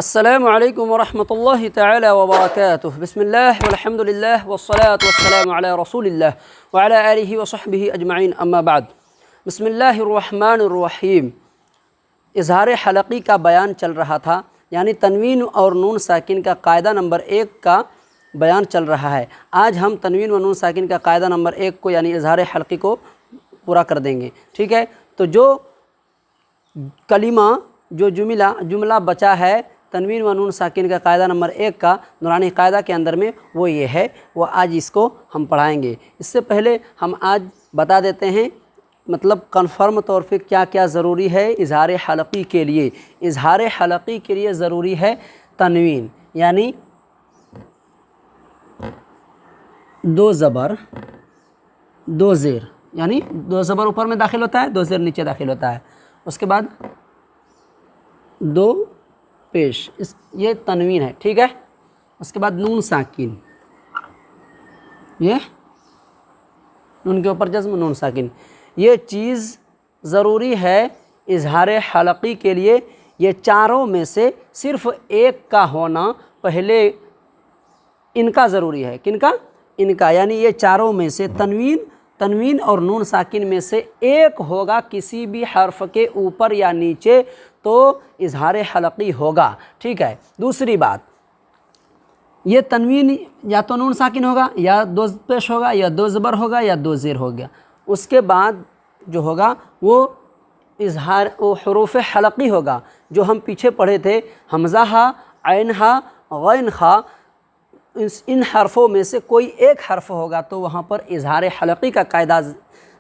अस्सलामु अलैकुम वरहमतुल्लाहि तआला वबरकातुहु। बिस्मिल्लाह वल्हम्दुलिल्लाह वस्सलातु वस्सलामु अला रसूलिल्लाह व अला आलिहि व सहबिहि अजमईन, अम्मा बाद। बिस्मिल्लाहिर्रहमानिर्रहीम। इज़हार हलक़ी का बयान चल रहा था, यानी तनवीन और नून साकिन का कायदा नंबर 1 का बयान चल रहा है। आज हम तनवीन व नून साकिन का कायदा नंबर 1 को यानी इज़हार हलक़ी को पूरा कर देंगे। ठीक है, तो जो कलिमा जो जुमला बचा है तनवीन व नून साकिन का कायदा नंबर 1 का नूरानी कायदा के अंदर में, वो ये है, वो आज इसको हम पढ़ाएंगे। इससे पहले हम आज बता देते हैं मतलब कन्फर्म तौर पे क्या क्या ज़रूरी है इज़हार हलक़ी के लिए। इज़हार हलक़ी के लिए ज़रूरी है तनवीन, यानी 2 ज़बर 2 ज़ेर, यानी 2 ज़बर ऊपर में दाखिल होता है, 2 ज़ेर नीचे दाखिल होता है। उसके बाद 2 पेश, ये तनवीन है। ठीक है, उसके बाद नून साकिन, ये नून के ऊपर जज़्म नून साकिन, ये चीज़ ज़रूरी है इज़हार हलक़ी के लिए। ये चारों में से सिर्फ़ एक का होना पहले इनका ज़रूरी है। किनका? इनका, यानी ये चारों में से तनवीन और नून साकिन में से एक होगा किसी भी हर्फ के ऊपर या नीचे, तो इज़हार हलक़ी होगा। ठीक है, दूसरी बात, ये तनवीन या तो नून साकिन होगा, या 2 पेश होगा, या 2 ज़बर होगा, या 2 ज़ेर हो गया। उसके बाद जो होगा वो वो हुरूफ़ हलक़ी होगा, जो हम पीछे पढ़े थे, हमज़ा हा, ऐन हा, गैन खा, इन हरफ़ों में से कोई एक हर्फ होगा तो वहाँ पर इज़हार हलक़ी का कायदा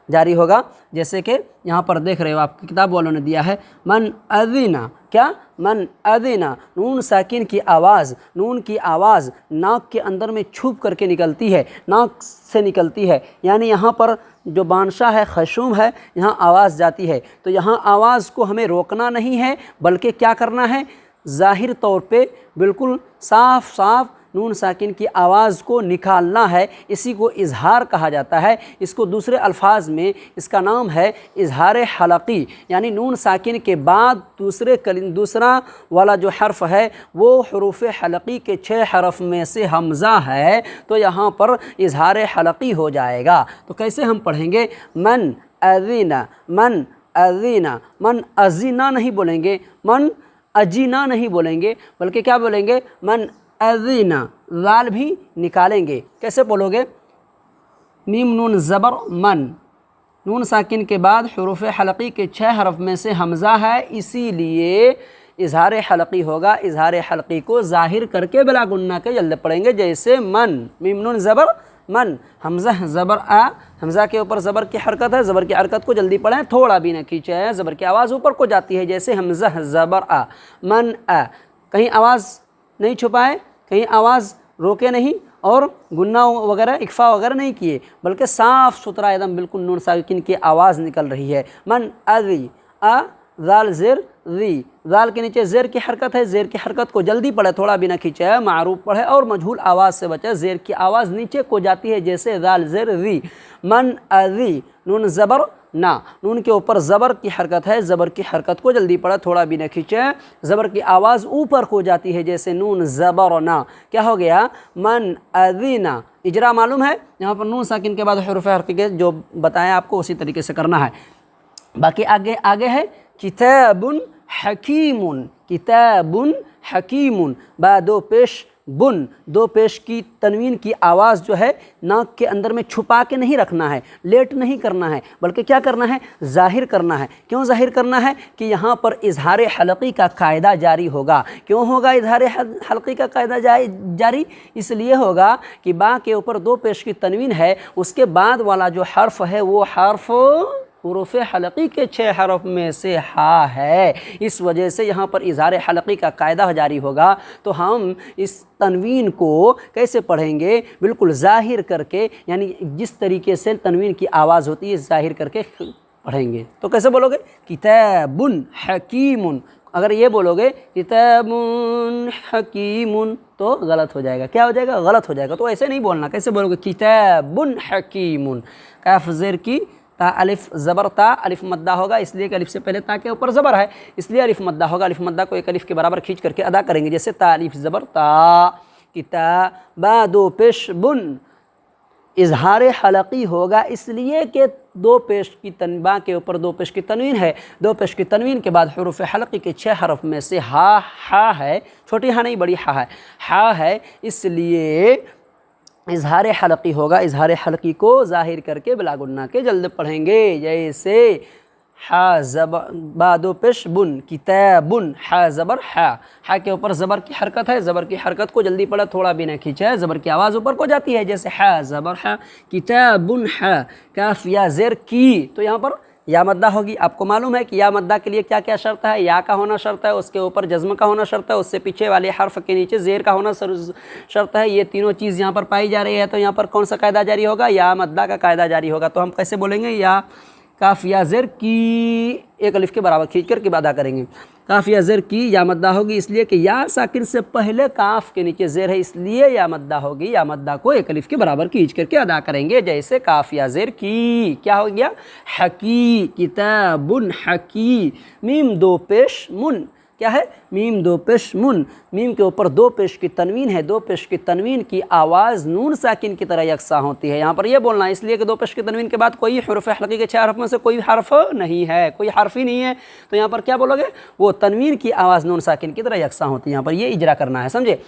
जारी होगा। जैसे कि यहाँ पर देख रहे हो, आपकी किताब वालों ने दिया है मन अज़ीना, क्या? मन अज़ीना। नून साकिन की आवाज़, नून की आवाज़ नाक के अंदर में छुप करके निकलती है, नाक से निकलती है, यानी यहाँ पर जो बानशाह है, खशूम है, यहाँ आवाज़ जाती है। तो यहाँ आवाज़ को हमें रोकना नहीं है, बल्कि क्या करना है, ज़ाहिर तौर पे बिल्कुल साफ़ साफ़ नून साकिन की आवाज़ को निकालना है। इसी को इज़हार कहा जाता है। इसको दूसरे अल्फाज में इसका नाम है इज़हार हलक़ी, यानी नून साकिन के बाद दूसरा वाला जो हर्फ है वो हुरूफ़ हलक़ी के 6 हरफ में से हमज़ा है, तो यहाँ पर इज़हार हलक़ी हो जाएगा। तो कैसे हम पढ़ेंगे? मन अज़ीना, मन अज़ीना, मन अज़ीना नहीं बोलेंगे, मन अजीना नहीं बोलेंगे, बल्कि क्या बोलेंगे? मन अज़ीना। ज़ाल भी निकालेंगे। कैसे बोलोगे? मीम नून ज़बर मन, नून साकिन के बाद हुरूफ़ हलक़ी के 6 हरफ में से हमज़ा है, इसीलिए इज़हार हलक़ी होगा। इज़हार हलक़ी को ज़ाहिर करके बिला गुन्ना के जल्द पढ़ेंगे। जैसे मन, मीम नून ज़बर मन, हमज़ा ज़बर आ, हमज़ा के ऊपर ज़बर की हरकत है, ज़बर की हरकत को जल्दी पढ़ें, थोड़ा भी न खींचे, ज़बर की आवाज़ ऊपर को जाती है। जैसे हमज़ा ज़बर आ, मन आ, कहीं आवाज़ नहीं छुपाए, कहीं आवाज़ रोके नहीं, और गुन्ना वगैरह इख्फा वगैरह नहीं किए, बल्कि साफ़ सुथरा एकदम बिल्कुल नून साकिन की आवाज़ निकल रही है। मन अज़ी, आ ज़ाल ज़ेर ज़ी, ज़ाल के नीचे ज़ेर की हरकत है, ज़ेर की हरकत को जल्दी पढ़े, थोड़ा भी ना खींचे, मारूफ पढ़े और मजहूल आवाज़ से बचे। ज़ेर की आवाज़ नीचे को जाती है, जैसे ज़ाल ज़ेर ज़ी। मन अज़ी, नून ज़बर ना, नून के ऊपर ज़बर की हरकत है, ज़बर की हरकत को जल्दी पढ़े, थोड़ा भी न खींचे, ज़बर की आवाज़ ऊपर को जाती है, जैसे नून ज़बर ना। क्या हो गया? मन अज़ीना। इजरा मालूम है, यहाँ पर नून साकिन के बाद हुरूफ़ हलक़ी के जो बताया आपको उसी तरीके से करना है। बाकी आगे है किताबुन हकीमुन, किताबुन हकीमुन, बा 2 पेश बुन, 2 पेश की तनवीन की आवाज़ जो है नाक के अंदर में छुपा के नहीं रखना है, लेट नहीं करना है, बल्कि क्या करना है? ज़ाहिर करना है। क्यों ज़ाहिर करना है? कि यहाँ पर इज़हार हलक़ी का कायदा जारी होगा। क्यों होगा इज़हार हलक़ी का कायदा जारी? इसलिए होगा कि बा के ऊपर 2 पेश की तनवीन है, उसके बाद वाला जो हर्फ है वो हर्फ हुरूफ़ हलक़ी के 6 हरफ में से हा है। इस वजह से यहाँ पर इज़हार हलक़ी का कायदा जारी होगा। तो हम इस तनवीन को कैसे पढ़ेंगे? बिल्कुल ज़ाहिर करके, यानी जिस तरीके से तनवीन की आवाज़ होती है ज़ाहिर करके पढ़ेंगे। तो कैसे बोलोगे? किताबुन हकीमुन। अगर ये बोलोगे किताबुन हकीमुन तो गलत हो जाएगा। क्या हो जाएगा? गलत हो जाएगा। तो ऐसे नहीं बोलना। कैसे बोलोगे? किताबुन हकीमुन, काफ ज़ेर की ता अलिफ ज़बर ता, अलिफ मद्दा होगा इसलिए कि अलिफ से पहले ता के ऊपर ज़बर है, इसलिए अलिफ मद्दा होगा। अलिफ मद्दा को एक अलिफ के बराबर खींच करके अदा करेंगे, जैसे ता अलिफ ज़बर ता, किताबा दो पेश बुन, इजहार हलकी होगा इसलिए कि दो पेश की तनबा के ऊपर दो पेश की तनवीन है। दो पेश की तनवीन के बाद हुरूफ हलकी के 6 हरफ में से हा है, छोटी हा नहीं बड़ी हा है, इसलिए इजहार हलकी होगा। इजहार हलकी को ज़ाहिर करके बिला गुन्ना के जल्द पढ़ेंगे, जैसे हा ज़बर बा दो पेश बुन, किताबुन, हा ज़बर हा के ऊपर ज़बर की हरकत है, ज़बर की हरकत को जल्दी पढ़ा, थोड़ा भी ना खींचा, ज़बर की आवाज़ ऊपर को जाती है, जैसे हा ज़बर हा, किताबुन हा, काफ या ज़ेर की, तो यहाँ पर या मद्दा होगी। आपको मालूम है कि या मद्दा के लिए क्या क्या शर्त है, या का होना शर्त है, उसके ऊपर जज्म का होना शर्त है, उससे पीछे वाले हर्फ के नीचे ज़ेर का होना शर्त है। ये तीनों चीज़ यहाँ पर पाई जा रही है, तो यहाँ पर कौन सा कायदा जारी होगा, या मद्दा का कायदा जारी होगा। तो हम कैसे बोलेंगे, या काफ या ज़ेर की, एक अलिफ के बराबर खींच कर के अदा करेंगे। काफ या ज़ेर की या मद्दा होगी इसलिए कि या साकिन से पहले काफ के नीचे ज़ेर है, इसलिए या मद्दा होगी। या मद्दा को एक अलिफ के बराबर खींच करके अदा करेंगे, जैसे काफ या ज़ेर की, क्या हो गया, हकी, किताबुन हकी, मीम दो पेश मुन, क्या है, मीम दो पेश मुन, मीम के ऊपर दो पेश की तनवीन है, दो पेश की तनवीन की आवाज़ नून साकिन की तरह यकसा होती है। यहाँ पर यह बोलना है इसलिए कि दो पेश की तनवीन के बाद कोई हुरूफ हलकी के 6 हरफ में से कोई हर्फ नहीं है, कोई हर्फ ही नहीं है, तो यहाँ पर क्या बोलोगे, वो तनवीन की आवाज़ नून साकिन की तरह यकसा होती है। यहाँ पर ये इजरा करना है, समझे।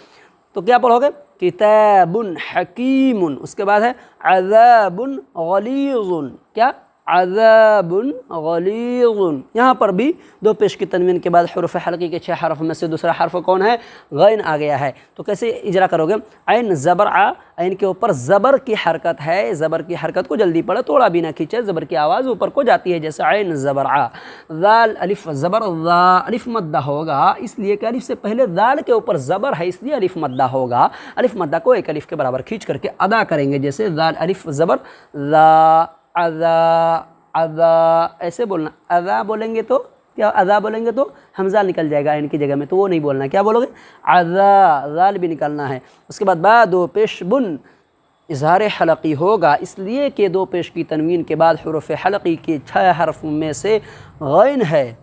तो क्या बोलोगे, किताबुन हकीमुन, उसके बाद है अज़ाबुन गलीज़ुन, क्या, अज़ाबुन गलीज़ुन। यहाँ पर भी दो पेश की तनवीन के बाद हुरूफ हलकी के 6 हरफ में से दूसरा हरफ कौन है, गैन आ गया है। तो कैसे इजरा करोगे, ऐन ज़बर आ, ऐन के ऊपर ज़बर की हरकत है, ज़बर की हरकत को जल्दी पढ़े, थोड़ा भी ना खींचे, ज़बर की आवाज़ ऊपर को जाती है, जैसे ऐन ज़बर आ। दाल अलिफ ज़बर दा, अलिफ मद्दा होगा इसलिए कि अलिफ से पहले दाल के ऊपर ज़बर है, इसलिए अलिफ मद्दा होगा। अलिफ मद्दा को एक अलिफ के बराबर खींच करके अदा करेंगे, जैसे दाल अलिफ ज़बर दा, अदा अदा, ऐसे बोलना। अदा बोलेंगे तो क्या, अदा बोलेंगे तो हमज़ा निकल जाएगा इनकी जगह में, तो वो नहीं बोलना। क्या बोलोगे, अदा, ज़ाल भी निकालना है। उसके बाद बा दो पेश बुन, इजहार हलकी होगा इसलिए कि दो पेश की तनवीन के बाद हुरूफ हलकी के 6 हरफ में से गैन है,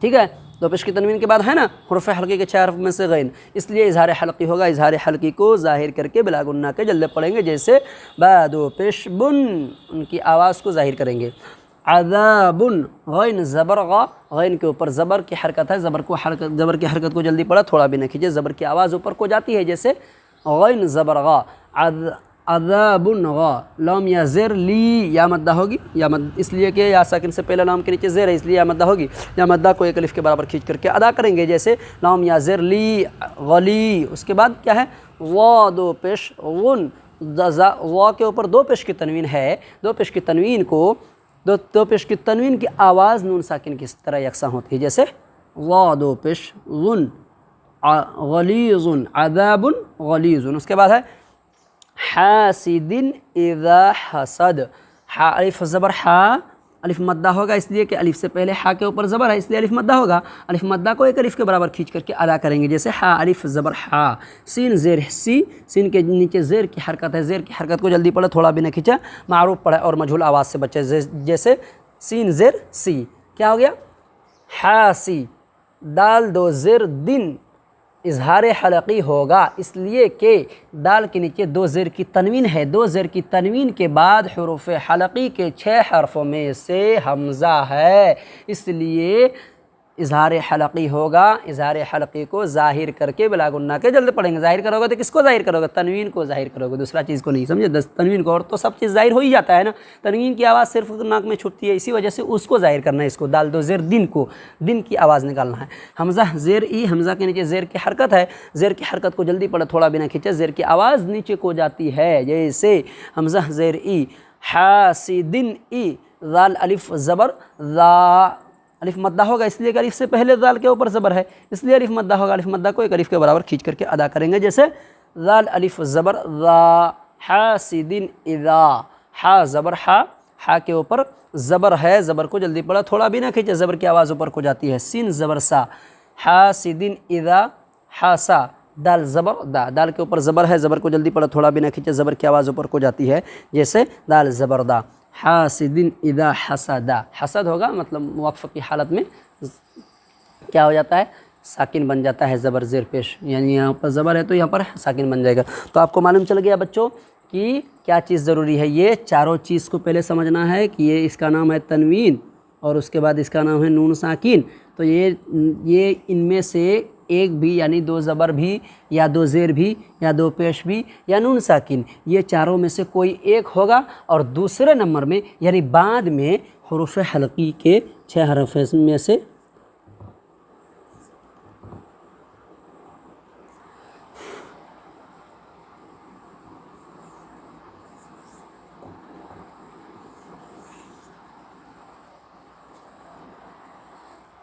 ठीक है, दो पेश की तनवीन के बाद है ना हुरूफ हलकी के 6 हरफ में से गैन, इसलिए इजहार हलकी होगा। इजहार हलकी को ज़ाहिर करके बिला गुन्ना के जल्द पढ़ेंगे, जैसे बा दो पेश बुन, उनकी आवाज़ को ज़ाहिर करेंगे। अज़ाबुन, गैन ज़बर गा, गैन के ऊपर ज़बर की हरकत है, ज़बर की हरकत को जल्दी पढ़ा, थोड़ा भी न खींचे, ज़बर की आवाज़ ऊपर को जाती है, जैसे गैन ज़बर गा। अज़ाबुन गा, लाम या ज़ेर ली, या मद्दा होगी, या मद इसलिए कि या साकिन से पहले लाम के नीचे ज़ेर है, इसलिए या मद्दा होगी। या मद्दा को एक अलिफ के बराबर खींच करके अदा करेंगे, जैसे लाम या ज़ेर ली गली। उसके बाद क्या है, वा दो पेश गुन, वा के ऊपर दो पेश की तनवीन है, दो पेश की तनवीन को दो पेश की तनवीन की आवाज़ नून साकिन की तरह यकसा होती है, जैसे वा दो पेश गुन, गलीज़ुन, अज़ाबुन गलीज़ुन। उसके बाद है हासिदिन इज़ा हसद, हा अलिफ ज़बर हा, अलिफ मद्दा होगा इसलिए कि अलिफ से पहले हा के ऊपर ज़बर है, इसलिए अलिफ मद्दा होगा। अलिफ मद्दा को एक अलिफ के बराबर खींच करके अदा करेंगे, जैसे हा अलिफ ज़बर हा, सीन ज़ेर सी, सीन के नीचे ज़ेर की हरकत है, ज़ेर की हरकत को जल्दी पढ़े, थोड़ा भी न खींचा, मारूफ पढ़े और मजहूल आवाज़ से बचे, जैसे सीन ज़ेर सी, क्या हो गया, हा सी। दाल दो ज़ेर दिन, इजहार हलकी होगा इसलिए कि दाल के नीचे दो ज़ेर की तनवीन है, दो ज़ेर की तनवीन के बाद हुरूफ हलकी के 6 हरफों में से हमज़ा है, इसलिए इजहार हलकी होगा। इजहार हलकी को ज़ाहिर करके बिला गुन्ना के जल्द पढ़ेंगे। ज़ाहिर करोगे तो किसको ज़ाहिर करोगे, तनवीन को ज़ाहिर करोगे, दूसरा चीज़ को नहीं, समझे। तनवीन को, और तो सब चीज़ ज़ाहिर हो ही जाता है ना, तनवीन की आवाज़ सिर्फ नाक में छूटती है, इसी वजह से उसको ज़ाहिर करना है। इसको दाल दो ज़ेर दिन को, दिन की आवाज़ निकालना है। हमज़ा ज़ेर ई, हमज़ा के नीचे ज़ेर की हरकत है, ज़ेर की हरकत को जल्दी पढ़े, थोड़ा बिना खींचे, ज़ेर की आवाज़ नीचे को जाती है, जैसे हमज़ा ज़ेर ई, हासिदिन ई, ज़ाल अलिफ ज़बर ज़ा, अलिफ मद्दा होगा इसलिए कि अलिफ से पहले ज़ाल के ऊपर ज़बर है, इसलिए अलिफ मद्दा होगा। अलिफ मद्दा को एक अलिफ के बराबर खींच करके अदा करेंगे, जैसे ज़ाल अलिफ ज़बर ज़ा, हासिदिन इज़ा, हा ज़बर हा, हा के ऊपर ज़बर है, ज़बर को जल्दी पढ़ा, थोड़ा भी ना खींचे, ज़बर की आवाज़ ऊपर को जाती है, सीन ज़बर सा, हासिदिन इज़ा हासा। दाल ज़बर दा, दाल के ऊपर ज़बर है, ज़बर को जल्दी पढ़ा, थोड़ा भी ना खींचे, ज़बर की आवाज़ ऊपर को जाती है, जैसे दाल ज़बर दा। हासिदिन इदा हसदा, हसद होगा मतलब वक्फ की हालत में क्या हो जाता है, साकिन बन जाता है, ज़बर ज़ेर पेश, यानी यहाँ पर ज़बर है तो यहाँ पर साकिन बन जाएगा। तो आपको मालूम चल गया बच्चों कि क्या चीज़ ज़रूरी है, ये चारों चीज़ को पहले समझना है कि ये इसका नाम है तनवीन और उसके बाद इसका नाम है नून साकिन। तो ये इनमें से एक भी यानी दो ज़बर भी या दो ज़ेर भी या दो पेश भी या नून साकिन, ये चारों में से कोई एक होगा और दूसरे नंबर में यानी बाद में हुरूफ़ हल्की के 6 हरफ में से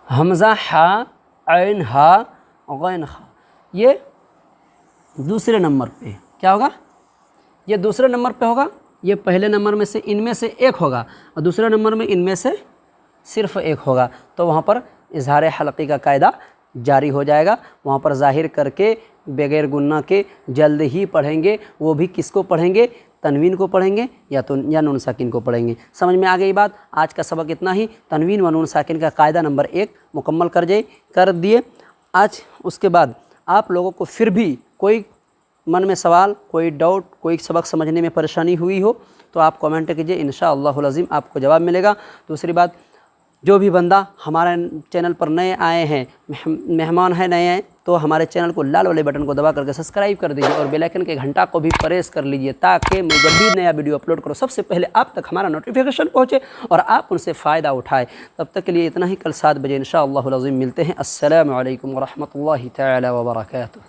हमज़ा, हा, ऐन, हा, गैन, खा, ये दूसरे नंबर पे क्या होगा, ये दूसरे नंबर पे होगा। ये पहले नंबर में से इनमें से एक होगा और दूसरे नंबर में इनमें से सिर्फ़ एक होगा। तो वहाँ पर इज़हार हल्की का कायदा जारी हो जाएगा। वहाँ पर ज़ाहिर करके बगैर गुन्ना के जल्द ही पढ़ेंगे। वो भी किसको पढ़ेंगे, तनवीन को पढ़ेंगे या नून साकिन को पढ़ेंगे। समझ में आ गई बात। आज का सबक इतना ही। तनवीन व नून साकिन का कायदा नंबर 1 मुकम्मल कर दिए आज। उसके बाद आप लोगों को फिर भी कोई मन में सवाल, कोई डाउट, कोई सबक समझने में परेशानी हुई हो तो आप कमेंट कीजिए, इंशाअल्लाहुल अज़ीम आपको जवाब मिलेगा। दूसरी बात, जो भी बंदा हमारे चैनल पर नए आए हैं, मेहमान हैं, नए हैं, तो हमारे चैनल को लाल वाले बटन को दबा करके सब्सक्राइब कर दीजिए और बेल आइकन के घंटा को भी प्रेस कर लीजिए ताकि मैं जब भी नया वीडियो अपलोड करूँ सबसे पहले आप तक हमारा नोटिफिकेशन पहुँचे और आप उनसे फ़ायदा उठाएँ। तब तक के लिए इतना ही। कल 7 बजे इंशाअल्लाहुल अज़ीम मिलते हैं। अस्सलामु अलैकुम व रहमतुल्लाहि तआला व बरकातुहू।